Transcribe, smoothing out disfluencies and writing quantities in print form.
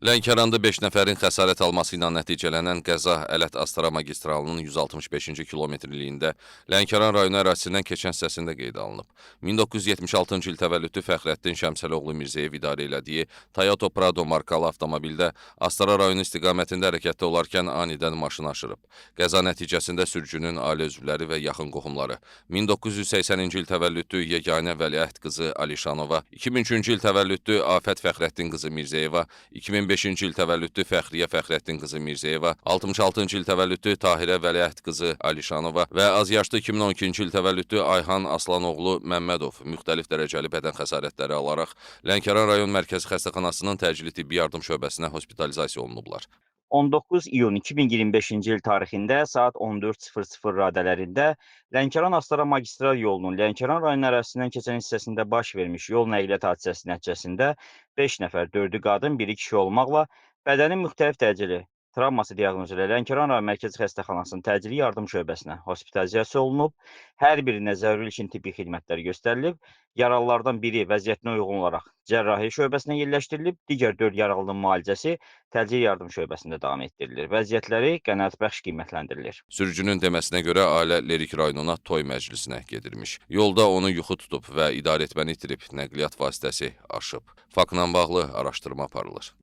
Lənkəranda 5 nəfərin xəsarət alması ilə nəticələnən qəza Ələt-Astara magistralının 165-ci kilometrliyində Lənkəran rayonu ərazisindən keçən hissəsində qeydə alınıb. 1976-cı il təvəllüdlü Fəxrəddin Şəmsəloğlu Mirzəyev idarə elədiyi Toyota Prado markalı avtomobildə Astara rayonu istiqamətində hərəkətdə olarkən anidən maşını aşırıb. Qəza nəticəsində sürücünün ailə üzvləri və yaxın qohumları 1980-ci il təvəllüdlü Yeganə Vəliəhd qızı Alişanova, 2003-cü il təvəllüdlü Afət Fəxrəddin qızı Mirzəyeva, 2005-ci il təvəllüdlü Fəxriyə Fəxrəddin qızı Mirzəyeva, 66-cı il təvəllüdlü Tahirə Vəliəhd qızı Alişanova və azyaşlı 2012-ci il təvəllüdlü Ayxan Aslanoğlu Məmmədov müxtəlif dərəcəli bədən xəsarətləri alaraq Lənkəran rayon mərkəzi xəstəxanasının təcili tibbi yardım şöbəsinə hospitalizasiya olunublar. 19 iyun 2025-ci il tarixində saat 14:00 radələrində Lənkəran-Astara magistral yolunun Lənkəran rayonu ərazisindən keçən hissəsində baş vermiş yol nəqliyyat hadisəsi nəticəsində 5 nəfər, 4-ü qadın, 1-i kişi olmaqla bədənin müxtəlif dərəcəli travması diaqnozu ilə Lənkəran rayon mərkəzi xəstəxanasının təcili yardım şöbəsinə hospitalizasiya olunub. Hər birinə zəruri ilkin tibbi xidmətlər göstərilib. Yaralılardan biri vəziyyətinə uyğun olaraq cərrahiyyə şöbəsinə yerləşdirilib, digər 4 yaralının müalicəsi təcili yardım şöbəsində davam etdirilir. Vəziyyətləri qənaətbəxş qiymətləndirilir. Sürücünün deməsinə görə ailə Lerik rayonuna toy məclisinə gedirmiş. Yolda onu yuxu tutub və idarəetməni itirib, nəqliyyat vasitəsi aşıb. Faktla bağlı araşdırma aparılır.